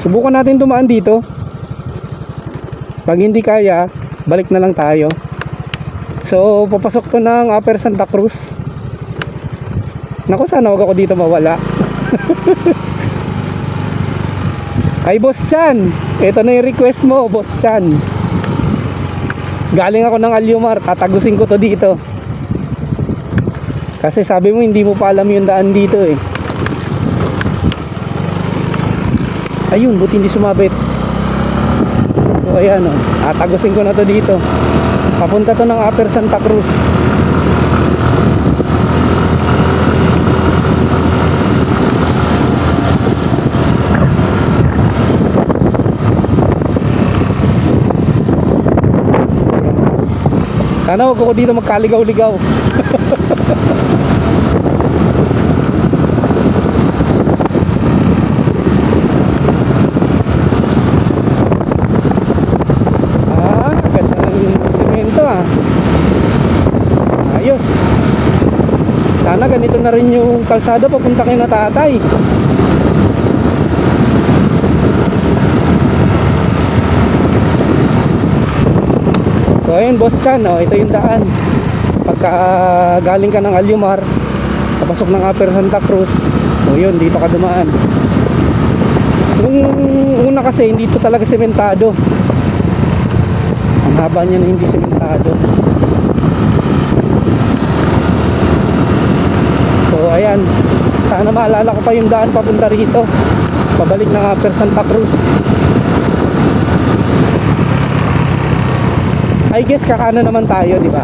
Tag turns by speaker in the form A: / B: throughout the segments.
A: Subukan natin dumaan dito. Pag hindi kaya, balik na lang tayo. So papasok to ng Upper Santa Cruz. Naku, sana huwag ako dito mawala. Ay Boss Chan, ito na yung request mo Boss Chan. Galing ako ng Alyomar, tatagusin ko to dito. Kasi sabi mo hindi mo pa alam yung daan dito eh. Ayun, buti hindi sumabit. So ayan o, tatagusin ko na to dito. Papunta to ng Upper Santa Cruz. Sana huwag ako dito magkaligaw-ligaw. Ganda ng semento ah. Ayos. Sana ganito na rin yung kalsada papunta kay na tatay. So ayun Boss Chan, oh, ito yung daan. Pagka galing ka ng Alyomar, papasok ng Upper Santa Cruz, so yun, dito ka dumaan. Yung una kasi hindi ito talaga sementado. Ang haba niya na hindi sementado. So ayan, sana maalala ko pa yung daan papunta rito, pabalik ng Upper Santa Cruz. I guess kakano naman tayo, di ba?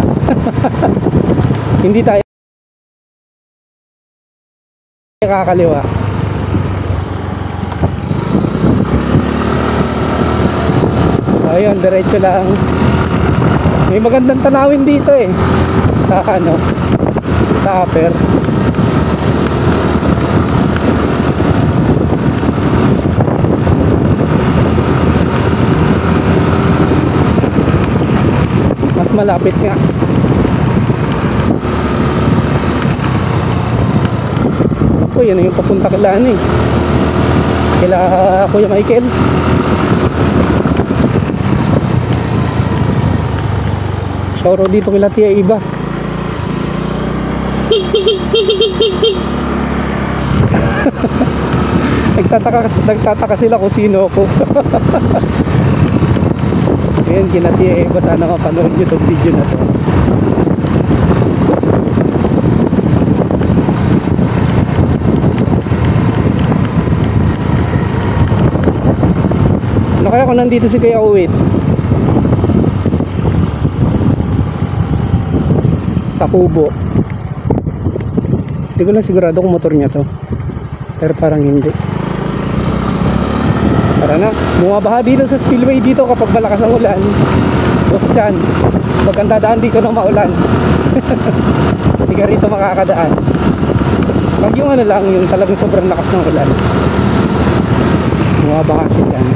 A: Hindi tayo kakaliwa. So ayun, diretso lang. May magandang tanawin dito eh, sa ano, sa Upper. Mas malapit nga. Ako, yan yung papunta kila ano eh, kila Kuya Michael. Shoro dito kila Tia Iba. Nagtataka sila kung sino ako. Ngayon kinatiya eh, sana mapanood nyo itong video na to. Ano kaya kung nandito si Kuya Uwit? Sa kubo. Hindi ko lang sigurado kung motor niya to, pero parang hindi. Tara na, bumabaha dito sa spillway dito kapag malakas ang ulan. Boss Chan, maganda daan dito ng maulan. Hindi ka rito makakadaan. Pag yung ano lang, yung talagang sobrang lakas ng ulan, bumabaha siya dyan.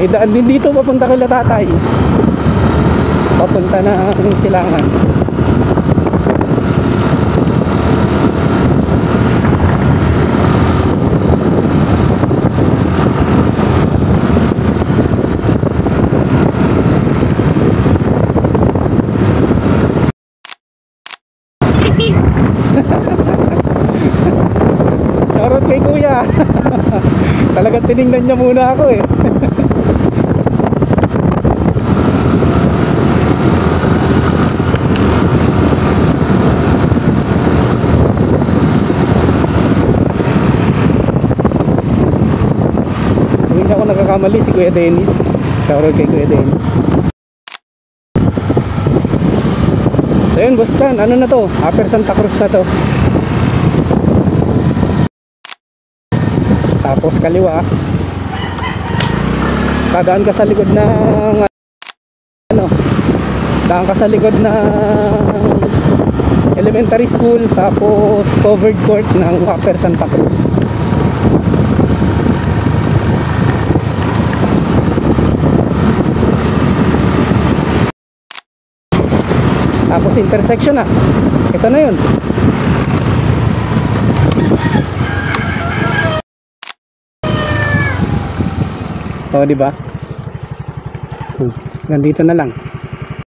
A: May daan din dito papunta kay tatay, papunta na ng Silangan. Shoutout kay Kuya. Talagang tiningnan niya muna ako eh. Hindi ako nagkakamali, si Kuya Dennis. Shoutout kay Kuya Dennis. So yun Boss Chan, ano na to? Upper Santa Cruz na to. Tapos kaliwa. Dadaan ka sa likod ng ano, daan ka sa likod ng elementary school, tapos covered court ng Upper Santa Cruz. Tapos intersection na. Ito na yun. O, di ba? Nandito na lang.